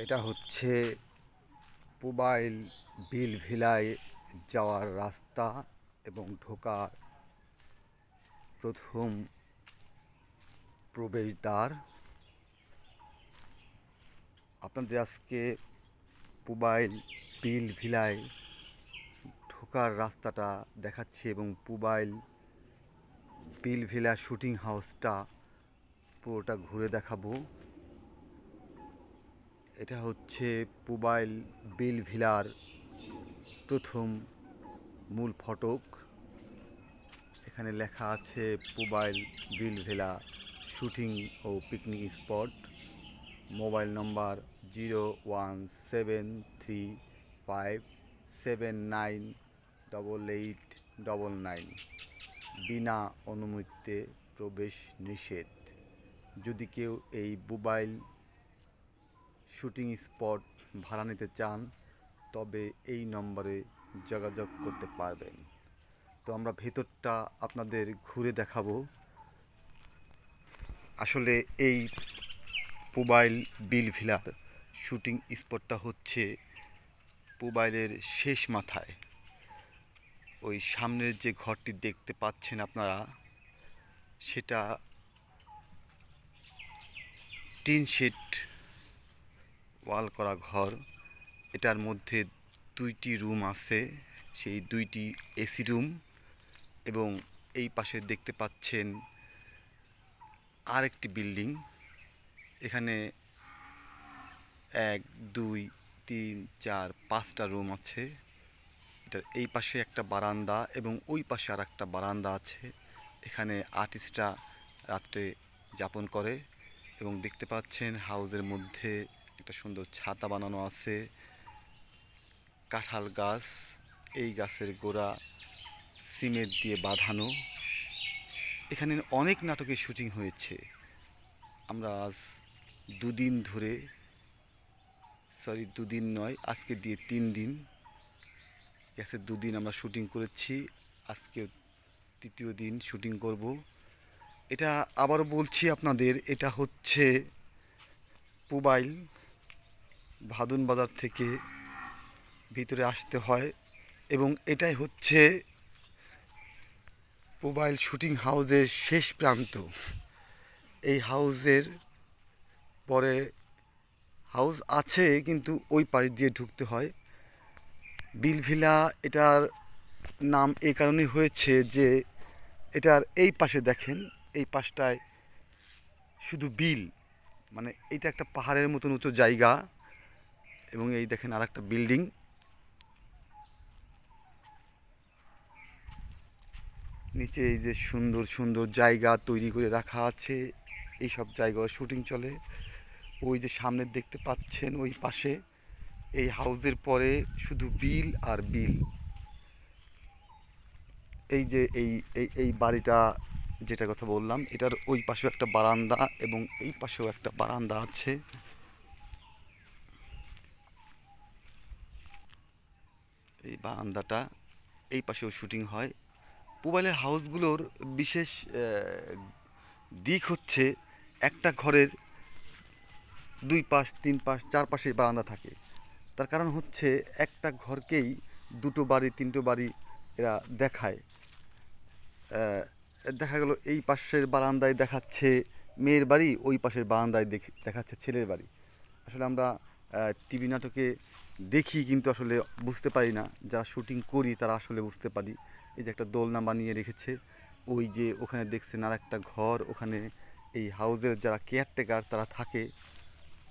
এটা হচ্ছে পুবাইল বিল ভিলায় যাওয়ার রাস্তা এবং ঢোকার প্রথম প্রবেশদ্বার। আপনাদের আজকে পুবাইল বিল ভিলায় ঢোকার রাস্তাটা দেখাচ্ছি এবং পুবাইল বিল ভিলা শুটিং হাউসটা পুরোটা ঘুরে দেখাবো। এটা হচ্ছে পুবাইল বিল ভিলার প্রথম মূল ফটক। এখানে লেখা আছে পুবাইল বিল ভিলা শুটিং ও পিকনিক স্পট। মোবাইল নম্বর 01735798899। বিনা অনুমতিতে প্রবেশ নিষেধ। যদি কেউ এই পুবাইল শুটিং স্পট ভাড়া নিতে চান তবে এই নম্বরে যোগাযোগ করতে পারবেন। তো আমরা ভেতরটা আপনাদের ঘুরে দেখাবো। আসলে এই পুবাইল বিল ভিলার শুটিং স্পটটা হচ্ছে পুবাইলের শেষ মাথায়। ওই সামনের যে ঘরটি দেখতে পাচ্ছেন আপনারা, সেটা টিন শেড ওয়াল করা ঘর। এটার মধ্যে 2টি রুম আছে, সেই 2টি এসি রুম। এবং এই পাশে দেখতে পাচ্ছেন আরেকটি বিল্ডিং। এখানে 1 2 3 4 5টা রুম আছে। এটার এই পাশে একটা বারান্দা এবং ওই পাশে আর একটা বারান্দা আছে। এখানে আর্টিস্টরা রাত্রে যাপন করে। এবং দেখতে পাচ্ছেন হাউসের মধ্যে একটা সুন্দর ছাতা বানানো আছে, কাঁঠাল গাছ। এই গাছের গোড়া সিমেন্ট দিয়ে বাঁধানো। এখানে অনেক নাটকের শুটিং হয়েছে। আমরা আজ দুদিন ধরে, দুদিন নয়, আজকে দিয়ে 3 দিন গেছে। 2 দিন আমরা শুটিং করেছি, আজকে 3য় দিন শুটিং করব। এটা আবারও বলছি আপনাদের, এটা হচ্ছে পুবাইল ভাদুন বাজার থেকে ভিতরে আসতে হয় এবং এটাই হচ্ছে পুবাইল শুটিং হাউসের শেষ প্রান্ত। এই হাউসের পরে হাউস আছে কিন্তু ওই পাশ দিয়ে ঢুকতে হয়। বিল ভিলা এটার নাম এই কারণেই হয়েছে যে এটার এই পাশে দেখেন, এই পাশটায় শুধু বিল, মানে এটা একটা পাহাড়ের মতন উঁচু জায়গা। এবং এই দেখেন আর একটা বিল্ডিং। নিচে এই যে সুন্দর সুন্দর জায়গা তৈরি করে রাখা আছে, এই সব জায়গায় শুটিং চলে। ওই যে সামনে দেখতে পাচ্ছেন ওই পাশে, এই হাউসের পরে শুধু বিল আর বিল। এই যে এই এই এই বাড়িটা যেটা কথা বললাম, এটার ওই পাশেও একটা বারান্দা এবং এই পাশেও একটা বারান্দা আছে। এই বারান্দাটা, এই পাশেও শুটিং হয়। পুবাইলের হাউসগুলোর বিশেষ দিক হচ্ছে একটা ঘরের 2 পাশ 3 পাশ 4 পাশে বারান্দা থাকে। তার কারণ হচ্ছে একটা ঘরকেই 2টো বাড়ি 3টো বাড়ি এরা দেখায়। দেখা গেল এই পাশের বারান্দায় দেখাচ্ছে মেয়ের বাড়ি, ওই পাশের বারান্দায় দেখাচ্ছে ছেলের বাড়ি। আসলে আমরা টিভি নাটকে দেখি কিন্তু আসলে বুঝতে পারি না, যারা শুটিং করি তারা আসলে বুঝতে পারি। এই যে একটা দোলনা বানিয়ে রেখেছে, ওই যে ওখানে দেখছেন আর একটা ঘর, ওখানে এই হাউসের যারা কেয়ারটেকার তারা থাকে।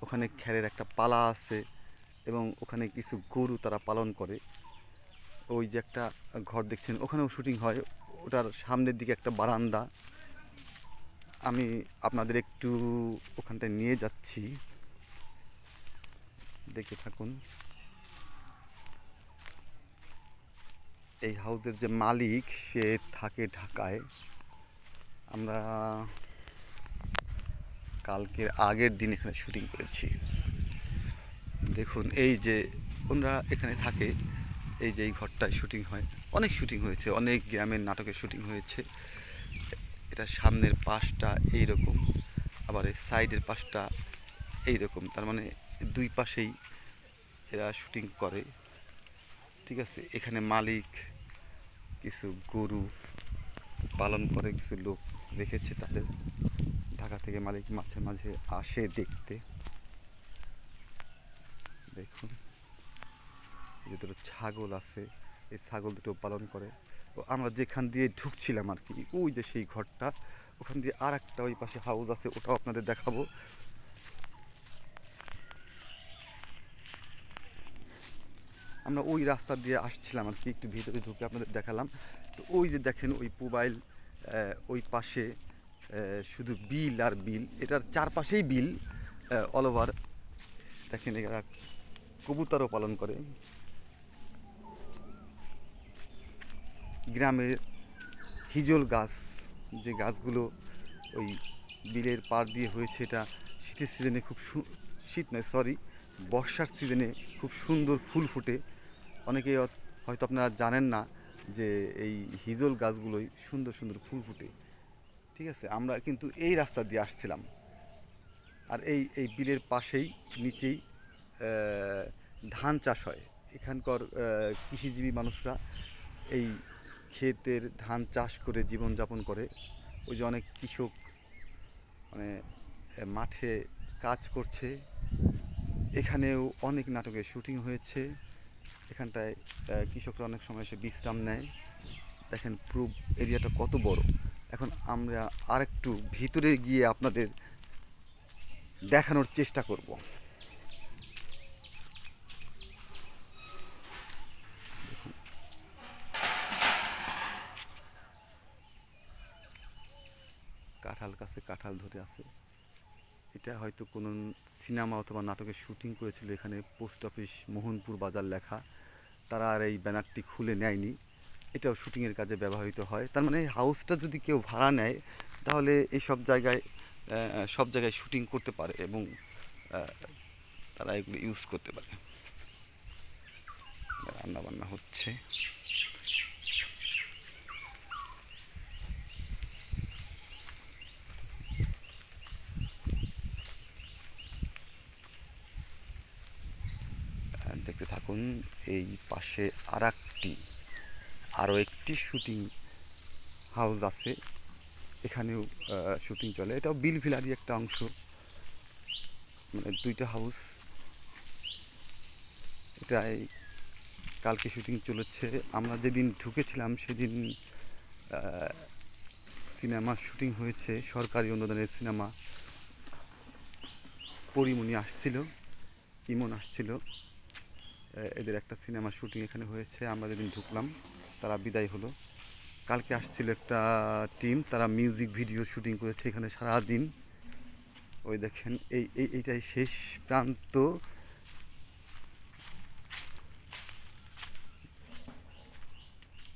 ওখানে খ্যারের একটা পালা আছে এবং ওখানে কিছু গরু তারা পালন করে। ওই যে একটা ঘর দেখছেন, ওখানেও শুটিং হয়। ওটার সামনের দিকে একটা বারান্দা। আমি আপনাদের একটু ওখানটায় নিয়ে যাচ্ছি, দেখতে থাকুন। এই হাউসের যে মালিক সে থাকে ঢাকায়। আমরা কালকের আগের দিন এখানে শুটিং করেছি। দেখুন এই যে ওনারা এখানে থাকে, এই যে এই ঘরটায় শুটিং হয়। অনেক শুটিং হয়েছে, অনেক গ্রামের নাটকের শুটিং হয়েছে। এটা সামনের পাশটা এইরকম, আবার এই সাইডের পাশটা এইরকম। তার মানে দুই পাশেই এরা শুটিং করে। ঠিক আছে, এখানে মালিক কিছু গরু পালন করে, কিছু লোক রেখেছে তাদের। ঢাকা থেকে মালিক মাঝে মাঝে আসে দেখতে। দেখুন যে দুটো ছাগল আছে, এই ছাগল দুটো পালন করে। তো আমরা যেখান দিয়ে ঢুকছিলাম আর কি, ওই যে সেই ঘরটা, ওখান দিয়ে আর একটা ওই পাশে হাউস আছে, ওটাও আপনাদের দেখাবো। আমরা ওই রাস্তা দিয়ে আসছিলাম আর কি, একটু ভিতরে ঢুকে আপনাদের দেখালাম। তো ওই যে দেখেন ওই পুবাইল, ওই পাশে শুধু বিল আর বিল, এটার চারপাশেই বিল অল ওভার। দেখেন এরা কবুতরও পালন করে। গ্রামের হিজল গাছ, যে গাছগুলো ওই বিলের পার দিয়ে হয়েছে, এটা শীতের সিজনে খুব শীত নয় সরি, বর্ষার সিজনে খুব সুন্দর ফুল ফুটে। অনেকেই হয়তো আপনারা জানেন না যে এই হিজল গাছগুলোই সুন্দর সুন্দর ফুল ফুটে। ঠিক আছে, আমরা কিন্তু এই রাস্তা দিয়ে আসছিলাম। আর এই এই বিলের পাশেই নিচেই ধান চাষ হয়। এখানকার কৃষিজীবী মানুষরা এই ক্ষেতের ধান চাষ করে জীবনযাপন করে। ওই যে অনেক কৃষক মানে মাঠে কাজ করছে। এখানেও অনেক নাটকের শুটিং হয়েছে। এখানটায় কৃষকরা অনেক সময় এসে বিশ্রাম নেয়। দেখেন পুরো এরিয়াটা কত বড়। এখন আমরা আরেকটু ভিতরে গিয়ে আপনাদের দেখানোর চেষ্টা করব। কাঁঠাল গাছে কাঁঠাল ধরে আছে। এটা হয়তো কোনো সিনেমা অথবা নাটকের শুটিং করেছিল এখানে। পোস্ট অফিস মোহনপুর বাজার লেখা, তারা আর এই ব্যানারটি খুলে নেয়নি। এটাও শুটিংয়ের কাজে ব্যবহৃত হয়। তার মানে এই হাউসটা যদি কেউ ভাড়া নেয় তাহলে এই সব জায়গায় শুটিং করতে পারে এবং তারা এগুলো ইউজ করতে পারে। রান্না বান্না হচ্ছে। দেখতে থাকুন। এই পাশে আরও একটি শুটিং হাউস আছে, এখানেও শুটিং চলে। এটাও বিল ভিলারই একটা অংশ, মানে দুইটা হাউস। এটাই কালকে শুটিং চলেছে। আমরা যেদিন ঢুকেছিলাম সেদিন সিনেমা শুটিং হয়েছে, সরকারি অনুদানের সিনেমা। পরিমণি আসছিল, ইমন আসছিল, এদের একটা সিনেমা শুটিং এখানে হয়েছে। আমরা যেদিন ঢুকলাম তারা বিদায় হলো। কালকে আসছিল একটা টিম, তারা মিউজিক ভিডিও শুটিং করেছে এখানে সারাদিন। ওই দেখেন এইটাই শেষ প্রান্ত।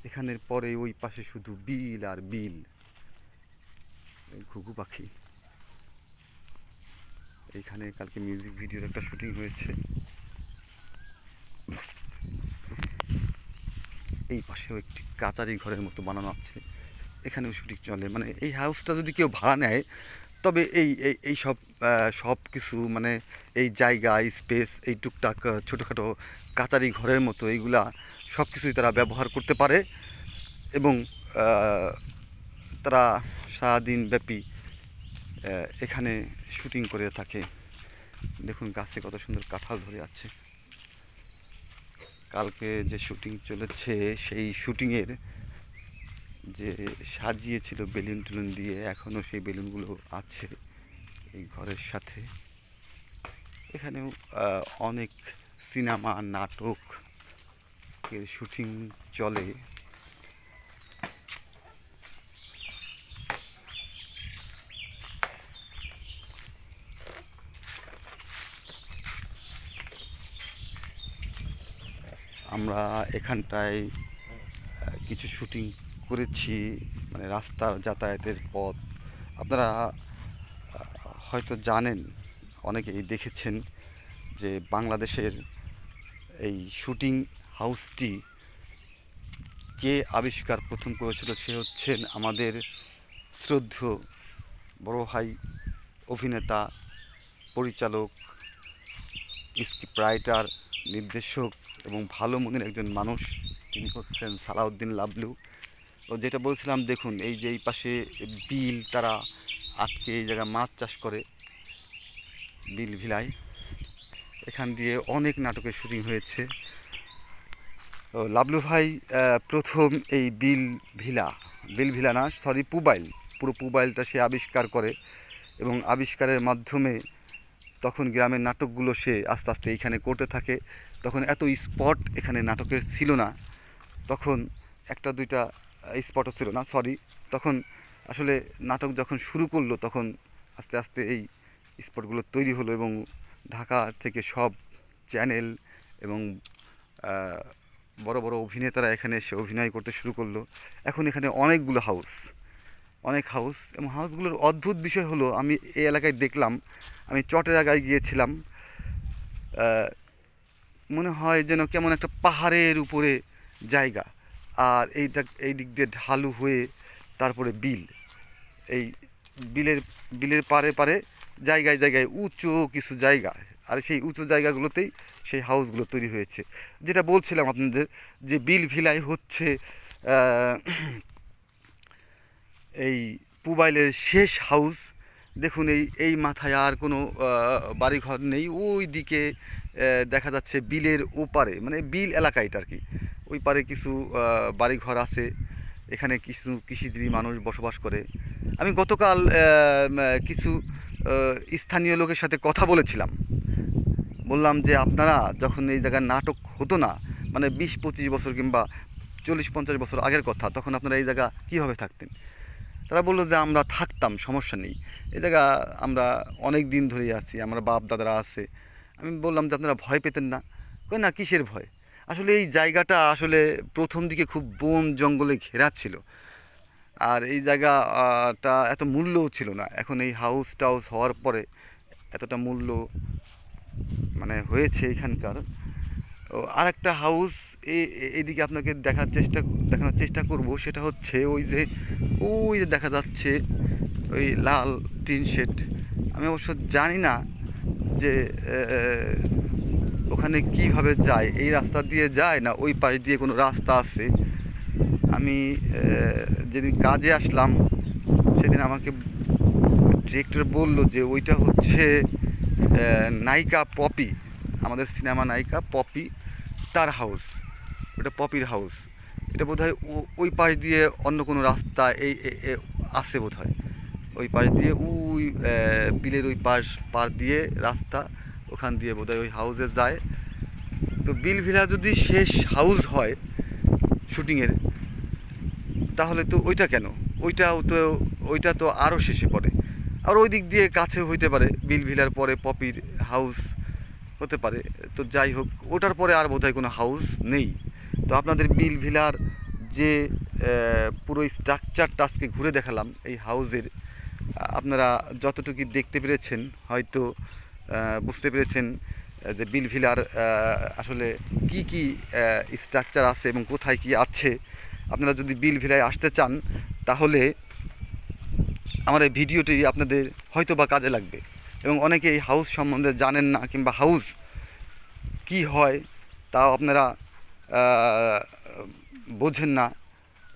এখানের পরে ওই পাশে শুধু বিল আর বিল। ঘুঘু পাখি। এইখানে কালকে মিউজিক ভিডিওর একটা শুটিং হয়েছে। এই পাশেও একটি কাচারি ঘরের মতো বানানো আছে, এখানেও শুটিং চলে। মানে এই হাউসটা যদি কেউ ভাড়া নেয় তবে এই সব কিছু মানে এই জায়গা, স্পেস, এই টুকটাক ছোটোখাটো কাচারি ঘরের মতো এইগুলা সব কিছুই তারা ব্যবহার করতে পারে এবং তারা সারাদিন ব্যাপী এখানে শুটিং করে থাকে। দেখুন গাছে কত সুন্দর কাঁঠাল ধরে আছে। কালকে যে শুটিং চলেছে সেই শুটিংয়ের যে সাজিয়েছিল বেলুন টেলুন দিয়ে, এখনও সেই বেলুনগুলো আছে এই ঘরের সাথে। এখানেও অনেক সিনেমা নাটকের শুটিং চলে। আমরা এখানটায় কিছু শুটিং করেছি, মানে রাস্তার যাতায়াতের পথ। আপনারা হয়তো জানেন, অনেকেই দেখেছেন যে বাংলাদেশের এই শুটিং হাউসটি কে আবিষ্কার প্রথম করেছিল। সে হচ্ছেন আমাদের শ্রদ্ধেয় বড় ভাই, অভিনেতা, পরিচালক স্ক্রিপ্ট রাইটার, নির্দেশক এবং ভালো মনের একজন মানুষ। তিনি হচ্ছেন সালাউদ্দিন লাবলু। ও যেটা বলছিলাম, দেখুন এই যে এই পাশে বিল, তারা আটকে এই জায়গায় মাছ চাষ করে বিল ভিলায়। এখান দিয়ে অনেক নাটকের শুটিং হয়েছে। তো লাবলু ভাই প্রথম এই বিল ভিলা না, সরি, পুরো পুবাইলটা সে আবিষ্কার করে এবং আবিষ্কারের মাধ্যমে তখন গ্রামের নাটকগুলো সে আস্তে আস্তে এইখানে করতে থাকে। তখন এত স্পট এখানে নাটকের ছিল না, তখন একটা দুইটা স্পটও ছিল না, সরি। তখন আসলে নাটক যখন শুরু করলো তখন আস্তে আস্তে এই স্পটগুলো তৈরি হলো এবং ঢাকা থেকে সব চ্যানেল এবং বড় বড় অভিনেতারা এখানে এসে অভিনয় করতে শুরু করলো। এখন এখানে অনেক হাউস এবং হাউসগুলোর অদ্ভুত বিষয় হলো, আমি এই এলাকায় দেখলাম, আমি চটের আগায় গিয়েছিলাম, মনে হয় যেন কেমন একটা পাহাড়ের উপরে জায়গা, আর এই দিক দিয়ে ঢালু হয়ে তারপরে বিল, এই বিলের পারে জায়গায় জায়গায় উঁচু কিছু জায়গা, আর সেই উঁচু জায়গাগুলোতেই সেই হাউসগুলো তৈরি হয়েছে। যেটা বলছিলাম আপনাদের, যে বিল ভিলাই হচ্ছে এই পুবাইলের শেষ হাউস। দেখুন এই মাথায় আর কোনো বাড়িঘর নেই। ওই দিকে দেখা যাচ্ছে বিলের ওপারে, মানে বিল এলাকাটা আর কি, ওই পারে কিছু বাড়িঘর আছে। এখানে কিছু কৃষিজীবী মানুষ বসবাস করে। আমি গতকাল কিছু স্থানীয় লোকের সাথে কথা বলেছিলাম, বললাম যে আপনারা যখন এই জায়গায় নাটক হতো না, মানে 20-25 বছর কিংবা 40-50 বছর আগের কথা, তখন আপনারা এই জায়গা কীভাবে থাকতেন? তারা বললো যে আমরা থাকতাম, সমস্যা নেই, এই জায়গা আমরা অনেক দিন ধরেই আছি, আমার বাপ দাদারা আছে। আমি বললাম যে আপনারা ভয় পেতেন না? কই না, কিসের ভয়? আসলে এই জায়গাটা আসলে প্রথম দিকে খুব বন জঙ্গলে ঘেরা ছিল, আর এই জায়গাটা এত মূল্যও ছিল না। এখন এই হাউস টাউস হওয়ার পরে এতটা মূল্য মানে হয়েছে এখানকার। আর একটা হাউস এইদিকে আপনাকে দেখানোর চেষ্টা করব, সেটা হচ্ছে ওই যে দেখা যাচ্ছে ওই লাল টিন শেড। আমি অবশ্য জানি না যে ওখানে কিভাবে যায়, এই রাস্তা দিয়ে যায় না ওই পাশ দিয়ে কোনো রাস্তা আছে। আমি যেদিন কাজে আসলাম সেদিন আমাকে ডিরেক্টর বলল যে ওইটা হচ্ছে নায়িকা পপি, আমাদের সিনেমা নায়িকা পপি, তার হাউস, ওটা পপির হাউস। এটা বোধহয় ওই পাশ দিয়ে অন্য কোনো রাস্তা আছে বোধহয়, ওই পাশ দিয়ে ওই বিলের ওই পার দিয়ে রাস্তা, ওখান দিয়ে বোধহয় ওই হাউসে যায়। তো বিল ভিলা যদি শেষ হাউস হয় শুটিংয়ের, তাহলে তো ওইটা কেন, ওইটা তো আরও শেষে পড়ে। আর ওই দিক দিয়ে কাছে হইতে পারে, বিল ভিলার পরে পপির হাউস হতে পারে। তো যাই হোক, ওটার পরে আর বোধহয় কোনো হাউস নেই। তো আপনাদের বিল ভিলার যে পুরো স্ট্রাকচারটা আজকে ঘুরে দেখালাম এই হাউসের, আপনারা যতটুকু দেখতে পেরেছেন হয়তো বুঝতে পেরেছেন যে বিল ভিলার আসলে কি স্ট্রাকচার আছে এবং কোথায় কি আছে। আপনারা যদি বিল ভিলায় আসতে চান তাহলে আমার এই ভিডিওটি আপনাদের হয়তো বা কাজে লাগবে। এবং অনেকে এই হাউস সম্বন্ধে জানেন না, কিংবা হাউস কি হয় তাও আপনারা বোঝেন না।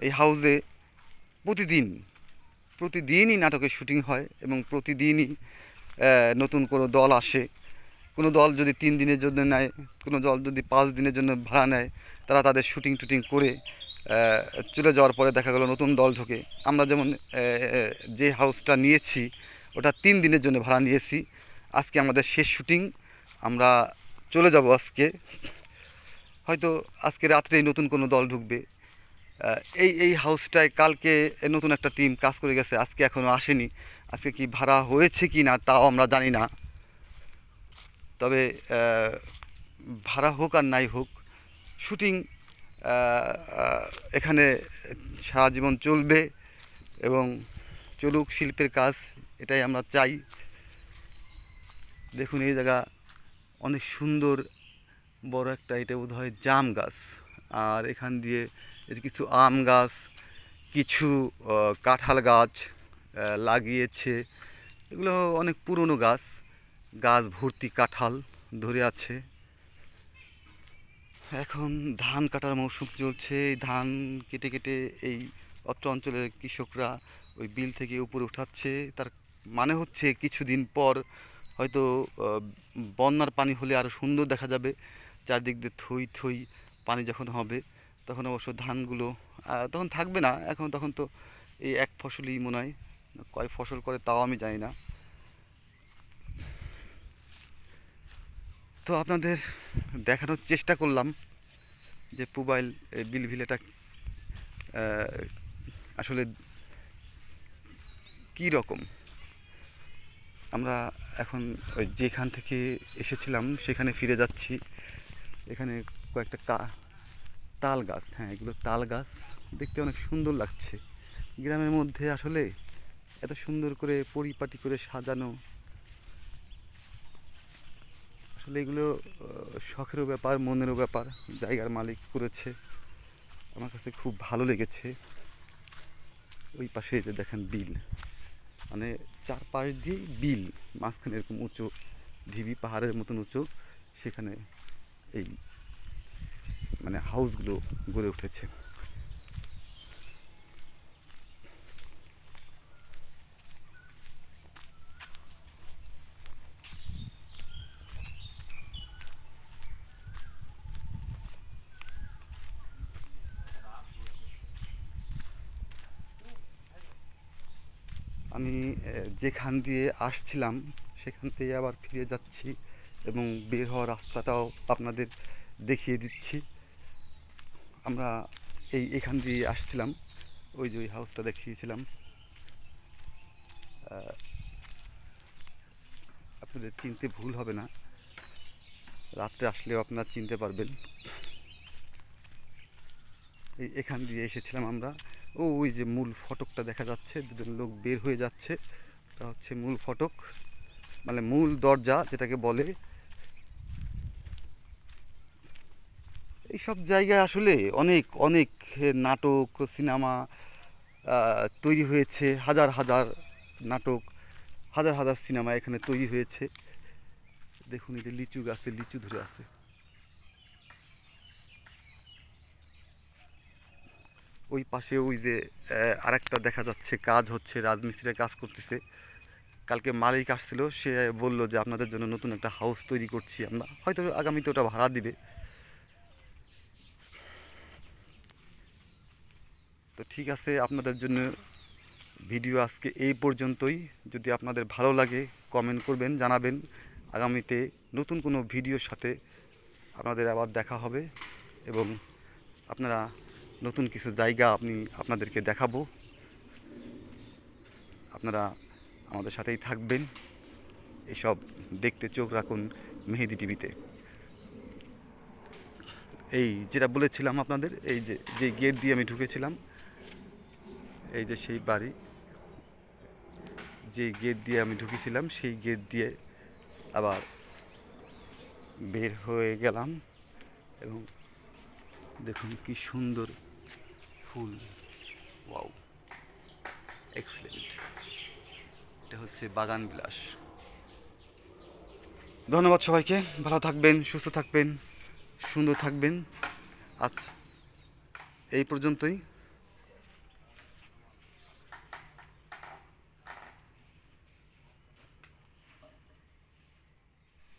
এই হাউসে প্রতিদিনই নাটকের শুটিং হয় এবং প্রতিদিনই নতুন কোনো দল আসে। কোনো দল যদি 3 দিনের জন্য নেয়, কোনো দল যদি 5 দিনের জন্য ভাড়া নেয়, তারা তাদের শুটিং টুটিং করে চলে যাওয়ার পরে দেখা গেলো নতুন দল ঢোকে। আমরা যেমন যে হাউসটা নিয়েছি ওটা 3 দিনের জন্য ভাড়া নিয়েছি। আজকে আমাদের শেষ শুটিং, আমরা চলে যাব আজকে, হয়তো আজকে রাত্রেই নতুন কোনো দল ঢুকবে। এই হাউসটায় কালকে নতুন একটা টিম কাজ করে গেছে, আজকে এখনও আসেনি। আজকে কি ভাড়া হয়েছে কি না তাও আমরা জানি না। তবে ভাড়া হোক আর নাই হোক, শুটিং এখানে সারা জীবন চলবে এবং চলুক শিল্পের কাজ, এটাই আমরা চাই। দেখুন এই জায়গা অনেক সুন্দর, বড় একটা, এটা বোধহয় জাম গাছ, আর এখান দিয়ে কিছু আম গাছ, কিছু কাঁঠাল গাছ লাগিয়েছে। এগুলো অনেক পুরনো গাছ ভর্তি কাঁঠাল। ধরে আছে। এখন ধান কাটার মৌসুম চলছে। এই ধান কেটে কেটে এই অত্র অঞ্চলের কৃষকরা ওই বিল থেকে উপরে উঠাচ্ছে। তার মানে হচ্ছে কিছুদিন পর হয়তো বন্যার পানি হলে আরও সুন্দর দেখা যাবে। চারদিক দিয়ে থই থই পানি যখন হবে তখন অবশ্য ধানগুলো তখন থাকবে না। তখন তো এই এক ফসলই মনে হয়, কয় ফসল করে তাও আমি জানি না। তো আপনাদের দেখানোর চেষ্টা করলাম যে পুবাইল বিলভিলেটা আসলে কী রকম। আমরা এখন ওই যেখান থেকে এসেছিলাম সেখানে ফিরে যাচ্ছি। এখানে কয়েকটা তাল গাছ, হ্যাঁ এগুলো তাল গাছ, দেখতে অনেক সুন্দর লাগছে। গ্রামের মধ্যে আসলে এত সুন্দর করে পরিপাটি করে সাজানো, আসলে এগুলো শখেরও ব্যাপার, মনেরও ব্যাপার। জায়গার মালিক করেছে, আমার কাছে খুব ভালো লেগেছে। ওই পাশে যে দেখেন বিল, মানে চারপাশ দিয়ে বিল, মাঝখানে এরকম উঁচু ঢিবি পাহাড়ের মতন উঁচু, সেখানে এই মানে হাউসগুলো গড়ে উঠেছে। আমি যেখান দিয়ে আসছিলাম সেখান থেকে আবার ফিরে যাচ্ছি এবং বের হওয়ার রাস্তাটাও আপনাদের দেখিয়ে দিচ্ছি। আমরা এখান দিয়ে আসছিলাম, ওই যে ওই হাউসটা দেখিয়েছিলাম। আপনাদের চিনতে ভুল হবে না, রাত্রে আসলেও আপনারা চিনতে পারবেন। এখান দিয়ে এসেছিলাম আমরা। ওই যে মূল ফটকটা দেখা যাচ্ছে, দুজন লোক বের হয়ে যাচ্ছে, এটা হচ্ছে মূল ফটক, মানে মূল দরজা যেটাকে বলে। এইসব জায়গায় আসলে অনেক অনেক নাটক, সিনেমা তৈরি হয়েছে। হাজার হাজার নাটক, হাজার হাজার সিনেমা এখানে তৈরি হয়েছে। দেখুন এই যে লিচু গাছে লিচু ধরে আছে। ওই পাশে ওই যে আরেকটা দেখা যাচ্ছে কাজ হচ্ছে, রাজমিস্ত্রিরা কাজ করতেছে। কালকে মালিক আসছিল, সে বলল যে আপনাদের জন্য নতুন একটা হাউস তৈরি করছি আমরা, হয়তো আগামীতে ওটা ভাড়া দিবে। তো ঠিক আছে, আপনাদের জন্য ভিডিও আজকে এই পর্যন্তই। যদি আপনাদের ভালো লাগে কমেন্ট করবেন, জানাবেন। আগামীতে নতুন কোনো ভিডিওর সাথে আপনাদের আবার দেখা হবে এবং আপনারা নতুন কিছু জায়গা আপনাদেরকে দেখাবো। আপনারা আমাদের সাথেই থাকবেন, এসব দেখতে চোখ রাখুন মেহেদি টিভিতে। এই যেটা বলেছিলাম আপনাদের, এই যে গেট দিয়ে আমি ঢুকেছিলাম, এই যে সেই বাড়ি, যে গেট দিয়ে আমি ঢুকেছিলাম সেই গেট দিয়ে আবার বের হয়ে গেলাম এবং দেখুন কি সুন্দর ফুল, ওয়াও, এক্সেলেন্ট। এটা হচ্ছে বাগান বিলাস। ধন্যবাদ সবাইকে, ভালো থাকবেন, সুস্থ থাকবেন, সুন্দর থাকবেন। আজ এই পর্যন্তই।